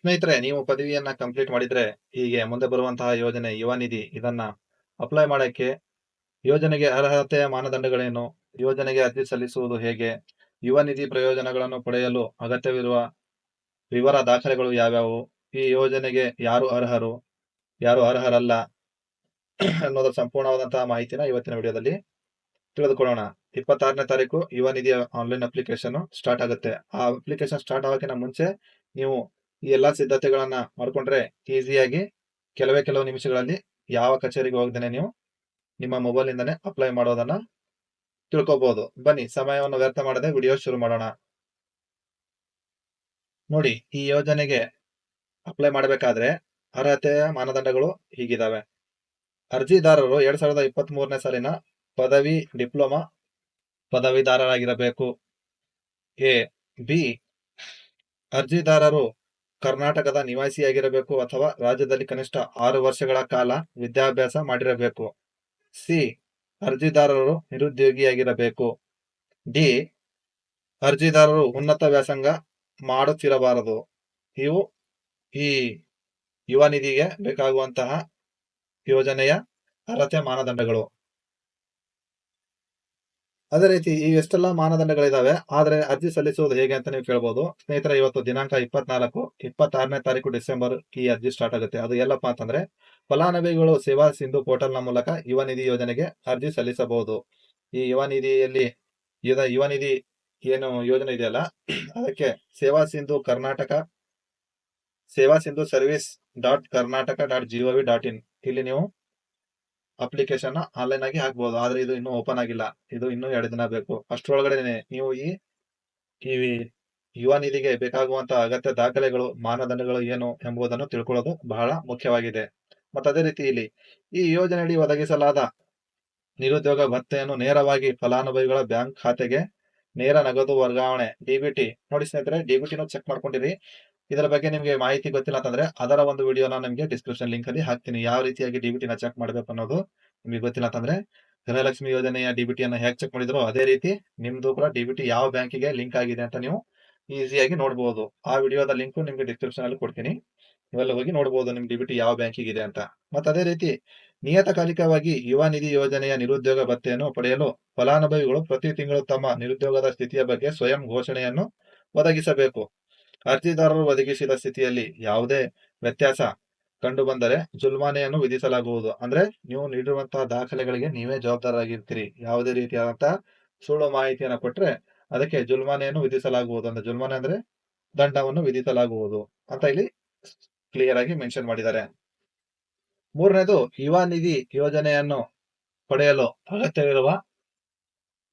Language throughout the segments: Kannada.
ಸ್ನೇಹಿತರೆ, ನೀವು ಪದವಿಯನ್ನ ಕಂಪ್ಲೀಟ್ ಮಾಡಿದ್ರೆ ಹೀಗೆ ಮುಂದೆ ಬರುವಂತಹ ಯೋಜನೆ ಯುವ ನಿಧಿ ಇದನ್ನ ಅಪ್ಲೈ ಮಾಡಕ್ಕೆ ಯೋಜನೆಗೆ ಅರ್ಹತೆಯ ಮಾನದಂಡಗಳೇನು, ಯೋಜನೆಗೆ ಅರ್ಜಿ ಸಲ್ಲಿಸುವುದು ಹೇಗೆ, ಯುವ ನಿಧಿ ಪ್ರಯೋಜನಗಳನ್ನು ಪಡೆಯಲು ಅಗತ್ಯವಿರುವ ವಿವರ ದಾಖಲೆಗಳು ಯಾವ್ಯಾವು, ಈ ಯೋಜನೆಗೆ ಯಾರು ಅರ್ಹರು ಯಾರು ಅರ್ಹರಲ್ಲ ಅನ್ನೋದ್ರ ಸಂಪೂರ್ಣವಾದಂತಹ ಮಾಹಿತಿನ ಇವತ್ತಿನ ವಿಡಿಯೋದಲ್ಲಿ ತಿಳಿದುಕೊಳ್ಳೋಣ. 26ನೇ ತಾರೀಕು ಯುವ ನಿಧಿಯ ಆನ್ಲೈನ್ ಅಪ್ಲಿಕೇಶನ್ ಸ್ಟಾರ್ಟ್ ಆಗುತ್ತೆ. ಆ ಅಪ್ಲಿಕೇಶನ್ ಸ್ಟಾರ್ಟ್ ಆಗೋಕ್ಕಿಂತ ಮುಂಚೆ ನೀವು ಈ ಎಲ್ಲಾ ಸಿದ್ಧತೆಗಳನ್ನ ಮಾಡ್ಕೊಂಡ್ರೆ ಈಸಿಯಾಗಿ ಕೆಲವು ನಿಮಿಷಗಳಲ್ಲಿ ಯಾವ ಕಚೇರಿಗೆ ಹೋಗದೇನೆ ನೀವು ನಿಮ್ಮ ಮೊಬೈಲ್ ಇಂದಾನೆ ಅಪ್ಲೈ ಮಾಡೋದನ್ನ ತಿಳ್ಕೊಬಹುದು. ಬನ್ನಿ, ಸಮಯವನ್ನು ವ್ಯರ್ಥ ಮಾಡದೆ ವಿಡಿಯೋ ಶುರು ಮಾಡೋಣ. ನೋಡಿ, ಈ ಯೋಜನೆಗೆ ಅಪ್ಲೈ ಮಾಡಬೇಕಾದ್ರೆ ಅರ್ಹತೆಯ ಮಾನದಂಡಗಳು ಹೀಗಿದಾವೆ. ಅರ್ಜಿದಾರರು 2023ನೇ ಸಾಲಿನ ಪದವಿ ಡಿಪ್ಲೊಮಾ ಪದವೀಧರರಾಗಿರಬೇಕು. ಬಿ, ಅರ್ಜಿದಾರರು ಕರ್ನಾಟಕದ ನಿವಾಸಿಯಾಗಿರಬೇಕು ಅಥವಾ ರಾಜ್ಯದಲ್ಲಿ ಕನಿಷ್ಠ 6 ವರ್ಷಗಳ ಕಾಲ ವಿದ್ಯಾಭ್ಯಾಸ ಮಾಡಿರಬೇಕು. ಸಿ, ಅರ್ಜಿದಾರರು ನಿರುದ್ಯೋಗಿಯಾಗಿರಬೇಕು. ಡಿ, ಅರ್ಜಿದಾರರು ಉನ್ನತ ವ್ಯಾಸಂಗ ಮಾಡುತ್ತಿರಬಾರದು. ಇವು ಈ ಯುವ ನಿಧಿಗೆ ಬೇಕಾಗುವಂತಹ ಯೋಜನೆಯ ಅರ್ಹತೆ ಮಾನದಂಡಗಳು. ಅದೇ ರೀತಿ ಈ ಎಷ್ಟೆಲ್ಲ ಮಾನದಂಡಗಳಿದಾವೆ, ಆದ್ರೆ ಅರ್ಜಿ ಸಲ್ಲಿಸುವುದು ಹೇಗೆ ಅಂತ ನೀವು ಕೇಳಬಹುದು. ಸ್ನೇಹಿತರೆ, ಇವತ್ತು ದಿನಾಂಕ 26ನೇ ತಾರೀಕು ಡಿಸೆಂಬರ್ ಈ ಅರ್ಜಿ ಸ್ಟಾರ್ಟ್ ಆಗುತ್ತೆ. ಅದು ಎಲ್ಲಪ್ಪ ಅಂತಂದ್ರೆ, ಫಲಾನುಭವಿಗಳು ಸೇವಾ ಸಿಂಧು ಪೋರ್ಟಲ್ ನ ಮೂಲಕ ಯುವ ನಿಧಿ ಯೋಜನೆಗೆ ಅರ್ಜಿ ಸಲ್ಲಿಸಬಹುದು. ಈ ಯುವ ನಿಧಿಯಲ್ಲಿ ಯುವ ನಿಧಿ ಏನು ಯೋಜನೆ ಇದೆಯಲ್ಲ, ಅದಕ್ಕೆ ಸೇವಾ ಸಿಂಧು ಸರ್ವಿಸ್ .karnataka.gov.in ಇಲ್ಲಿ ನೀವು ಅಪ್ಲಿಕೇಶನ್ ಆನ್ಲೈನ್ ಆಗಿ ಹಾಕಬಹುದು. ಆದ್ರೆ ಇದು ಇನ್ನೂ ಓಪನ್ ಆಗಿಲ್ಲ, ಇದು ಇನ್ನೂ 2 ದಿನ ಬೇಕು. ಅಷ್ಟರೊಳಗಡೆ ನೀವು ಈ ಯುವ ನಿಧಿಗೆ ಬೇಕಾಗುವಂತಹ ಅಗತ್ಯ ದಾಖಲೆಗಳು, ಮಾನದಂಡಗಳು ಏನು ಎಂಬುದನ್ನು ತಿಳ್ಕೊಳ್ಳೋದು ಬಹಳ ಮುಖ್ಯವಾಗಿದೆ. ಮತ್ತೆ ಅದೇ ರೀತಿ ಇಲ್ಲಿ ಈ ಯೋಜನೆಯಡಿ ಒದಗಿಸಲಾದ ನಿರುದ್ಯೋಗ ಭತ್ಯೆಯನ್ನು ನೇರವಾಗಿ ಫಲಾನುಭವಿಗಳ ಬ್ಯಾಂಕ್ ಖಾತೆಗೆ ನೇರ ನಗದು ವರ್ಗಾವಣೆ ಡಿಬಿಟಿ. ನೋಡಿ ಸ್ನೇಹಿತರೆ, ಡಿಬಿಟಿನೂ ಚೆಕ್ ಮಾಡ್ಕೊಂಡಿರಿ. ಇದರ ಬಗ್ಗೆ ನಿಮಗೆ ಮಾಹಿತಿ ಗೊತ್ತಿಲ್ಲ ಅಂತಂದ್ರೆ ಅದರ ಒಂದು ವಿಡಿಯೋನ ನಿಮಗೆ ಡಿಸ್ಕ್ರಿಪ್ಷನ್ ಲಿಂಕ್ ಅಲ್ಲಿ ಹಾಕ್ತೀನಿ. ಯಾವ ರೀತಿಯಾಗಿ ಡಿಬಿಟಿನ ಚೆಕ್ ಮಾಡಬೇಕು ಅನ್ನೋದು ನಿಮಗೆ ಗೊತ್ತಿಲ್ಲ ಅಂತಂದ್ರೆ, ಗೃಹಲಕ್ಷ್ಮಿ ಯೋಜನೆಯ ಡಿಬಿಟಿಯನ್ನು ಹೇಗೆ ಚೆಕ್ ಮಾಡಿದ್ರು ಅದೇ ರೀತಿ ನಿಮ್ದು ಕೂಡ ಡಿಬಿಟಿ ಯಾವ ಬ್ಯಾಂಕಿಗೆ ಲಿಂಕ್ ಆಗಿದೆ ಅಂತ ನೀವು ಈಸಿಯಾಗಿ ನೋಡಬಹುದು. ಆ ವಿಡಿಯೋದ ಲಿಂಕ್ ನಿಮ್ಗೆ ಡಿಸ್ಕ್ರಿಪ್ಷನ್ ಅಲ್ಲಿ ಕೊಡ್ತೀನಿ. ಇವೆಲ್ಲ ಹೋಗಿ ನೋಡಬಹುದು ನಿಮ್ ಡಿಬಿಟಿ ಯಾವ ಬ್ಯಾಂಕಿಗೆ ಇದೆ ಅಂತ. ಮತ್ತೆ ಅದೇ ರೀತಿ ನಿಯತಕಾಲಿಕವಾಗಿ ಯುವ ನಿಧಿ ಯೋಜನೆಯ ನಿರುದ್ಯೋಗ ಭತ್ಯೆಯನ್ನು ಪಡೆಯಲು ಫಲಾನುಭವಿಗಳು ಪ್ರತಿ ತಿಂಗಳು ತಮ್ಮ ನಿರುದ್ಯೋಗದ ಸ್ಥಿತಿಯ ಬಗ್ಗೆ ಸ್ವಯಂ ಘೋಷಣೆಯನ್ನು ಒದಗಿಸಬೇಕು. ಅರ್ಜಿದಾರರು ಒದಗಿಸಿದ ಸ್ಥಿತಿಯಲ್ಲಿ ಯಾವುದೇ ವ್ಯತ್ಯಾಸ ಕಂಡು ಬಂದರೆ ಜುಲ್ಮಾನೆಯನ್ನು ವಿಧಿಸಲಾಗುವುದು. ಅಂದ್ರೆ ನೀವು ನೀಡಿರುವಂತಹ ದಾಖಲೆಗಳಿಗೆ ನೀವೇ ಜವಾಬ್ದಾರರಾಗಿರ್ತೀರಿ. ಯಾವುದೇ ರೀತಿಯಾದಂತಹ ಸುಳ್ಳು ಮಾಹಿತಿಯನ್ನು ಕೊಟ್ರೆ ಅದಕ್ಕೆ ಜುಲ್ಮಾನೆಯನ್ನು ವಿಧಿಸಲಾಗುವುದು. ಅಂದ್ರೆ ಜುಲ್ಮಾನೆ ಅಂದ್ರೆ ದಂಡವನ್ನು ವಿಧಿಸಲಾಗುವುದು ಅಂತ ಇಲ್ಲಿ ಕ್ಲಿಯರ್ ಆಗಿ ಮೆನ್ಷನ್ ಮಾಡಿದ್ದಾರೆ. ಮೂರನೇದು, ಯುವ ನಿಧಿ ಯೋಜನೆಯನ್ನು ಪಡೆಯಲು ಅಗತ್ಯವಿರುವ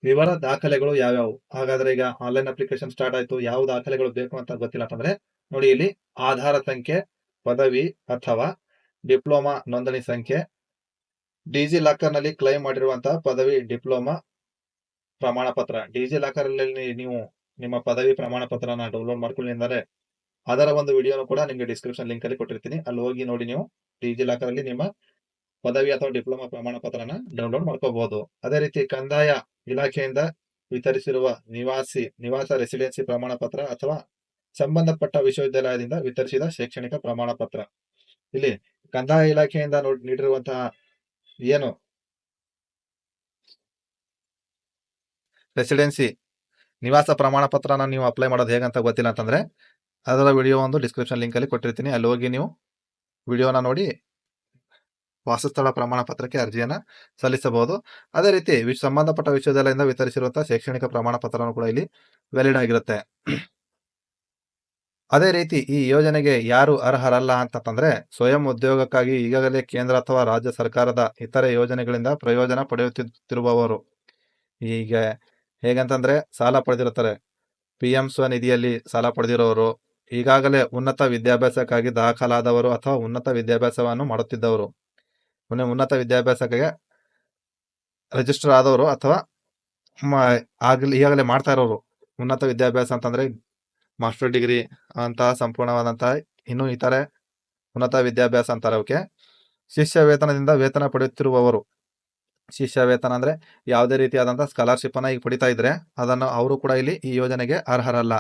ವಿವರ ದಾಖಲೆಗಳು ಯಾವ್ಯಾವು. ಹಾಗಾದ್ರೆ ಈಗ ಆನ್ಲೈನ್ ಅಪ್ಲಿಕೇಶನ್ ಸ್ಟಾರ್ಟ್ ಆಯ್ತು, ಯಾವ ದಾಖಲೆಗಳು ಬೇಕು ಅಂತ ಗೊತ್ತಿಲ್ಲ ಅಂತಂದ್ರೆ ನೋಡಿ, ಇಲ್ಲಿ ಆಧಾರ ಸಂಖ್ಯೆ, ಪದವಿ ಅಥವಾ ಡಿಪ್ಲೊಮಾ ನೋಂದಣಿ ಸಂಖ್ಯೆ, ಡಿಜಿ ಲಾಕರ್ ನಲ್ಲಿ ಕ್ಲೈಮ್ ಮಾಡಿರುವಂತಹ ಪದವಿ ಡಿಪ್ಲೊಮಾ ಪ್ರಮಾಣ ಪತ್ರ. ಡಿಜಿ ಲಾಕರ್ ಅಲ್ಲಿ ನೀವು ನಿಮ್ಮ ಪದವಿ ಪ್ರಮಾಣ ಪತ್ರನ ಡೌನ್ಲೋಡ್ ಮಾಡ್ಕೊಂಡಿದ್ದಾರೆ. ಅದರ ಒಂದು ವಿಡಿಯೋನು ಕೂಡ ನಿಮಗೆ ಡಿಸ್ಕ್ರಿಪ್ಷನ್ ಲಿಂಕ್ ಅಲ್ಲಿ ಕೊಟ್ಟಿರ್ತೀನಿ. ಅಲ್ಲಿ ಹೋಗಿ ನೋಡಿ, ನೀವು ಡಿಜಿ ಲಾಕರ್ ಅಲ್ಲಿ ನಿಮ್ಮ ಪದವಿ ಅಥವಾ ಡಿಪ್ಲೊಮಾ ಪ್ರಮಾಣ ಪತ್ರನ ಡೌನ್ಲೋಡ್ ಮಾಡ್ಕೋಬಹುದು. ಅದೇ ರೀತಿ ಕಂದಾಯ ಇಲಾಖೆಯಿಂದ ವಿತರಿಸಿರುವ ನಿವಾಸ ರೆಸಿಡೆನ್ಸಿ ಪ್ರಮಾಣ ಪತ್ರ ಅಥವಾ ಸಂಬಂಧಪಟ್ಟ ವಿಶ್ವವಿದ್ಯಾಲಯದಿಂದ ವಿತರಿಸಿದ ಶೈಕ್ಷಣಿಕ ಪ್ರಮಾಣ ಪತ್ರ. ಇಲ್ಲಿ ಕಂದಾಯ ಇಲಾಖೆಯಿಂದ ನೀಡಿರುವಂತಹ ಏನು ರೆಸಿಡೆನ್ಸಿ ನಿವಾಸ ಪ್ರಮಾಣ ಪತ್ರನ ನೀವು ಅಪ್ಲೈ ಮಾಡೋದು ಹೇಗಂತ ಗೊತ್ತಿಲ್ಲ ಅಂತಂದ್ರೆ ಅದರ ವಿಡಿಯೋ ಒಂದು ಡಿಸ್ಕ್ರಿಪ್ಷನ್ ಲಿಂಕ್ ಅಲ್ಲಿ ಕೊಟ್ಟಿರ್ತೀನಿ. ಅಲ್ಲಿ ಹೋಗಿ ನೀವು ವಿಡಿಯೋನ ನೋಡಿ ವಾಸಸ್ಥಳ ಪ್ರಮಾಣ ಪತ್ರಕ್ಕೆ ಅರ್ಜಿಯನ್ನ ಸಲ್ಲಿಸಬಹುದು. ಅದೇ ರೀತಿ ಸಂಬಂಧಪಟ್ಟ ವಿಶ್ವವಿದ್ಯಾಲಯದಿಂದ ವಿತರಿಸಿರುವಂತಹ ಶೈಕ್ಷಣಿಕ ಪ್ರಮಾಣ ಪತ್ರನೂ ಕೂಡ ಇಲ್ಲಿ ವ್ಯಾಲಿಡ್ ಆಗಿರುತ್ತೆ. ಅದೇ ರೀತಿ ಈ ಯೋಜನೆಗೆ ಯಾರು ಅರ್ಹರಲ್ಲ ಅಂತಂದ್ರೆ, ಸ್ವಯಂ ಉದ್ಯೋಗಕ್ಕಾಗಿ ಈಗಾಗಲೇ ಕೇಂದ್ರ ಅಥವಾ ರಾಜ್ಯ ಸರ್ಕಾರದ ಇತರೆ ಯೋಜನೆಗಳಿಂದ ಪ್ರಯೋಜನ ಪಡೆಯುತ್ತಿರುವವರು. ಈಗ ಹೇಗಂತಂದ್ರೆ ಸಾಲ ಪಡೆದಿರುತ್ತಾರೆ, PM ಸ್ವನಿಧಿಯಲ್ಲಿ ಸಾಲ ಪಡೆದಿರೋರು, ಈಗಾಗಲೇ ಉನ್ನತ ವಿದ್ಯಾಭ್ಯಾಸಕ್ಕಾಗಿ ದಾಖಲಾದವರು ಅಥವಾ ಉನ್ನತ ವಿದ್ಯಾಭ್ಯಾಸವನ್ನು ಮಾಡುತ್ತಿದ್ದವರು, ಉನ್ನತ ವಿದ್ಯಾಭ್ಯಾಸಕ್ಕೆ ರಿಜಿಸ್ಟರ್ ಆದವರು ಅಥವಾ ಈಗಾಗಲೇ ಮಾಡ್ತಾ ಇರೋರು. ಉನ್ನತ ವಿದ್ಯಾಭ್ಯಾಸ ಅಂತಂದ್ರೆ ಮಾಸ್ಟರ್ ಡಿಗ್ರಿ ಅಂತಹ ಸಂಪೂರ್ಣವಾದಂತಹ ಇನ್ನು ಇತರೆ ಉನ್ನತ ವಿದ್ಯಾಭ್ಯಾಸ ಅಂತಾರೆ ಅವಕ್ಕೆ. ಶಿಷ್ಯ ವೇತನದಿಂದ ವೇತನ ಪಡೆಯುತ್ತಿರುವವರು. ಶಿಷ್ಯ ವೇತನ ಅಂದ್ರೆ ಯಾವುದೇ ರೀತಿಯಾದಂತಹ ಸ್ಕಾಲರ್ಶಿಪ್ ಅನ್ನ ಈಗ ಪಡಿತಾ ಇದ್ರೆ ಅದನ್ನು ಅವರು ಕೂಡ ಇಲ್ಲಿ ಈ ಯೋಜನೆಗೆ ಅರ್ಹರಲ್ಲ.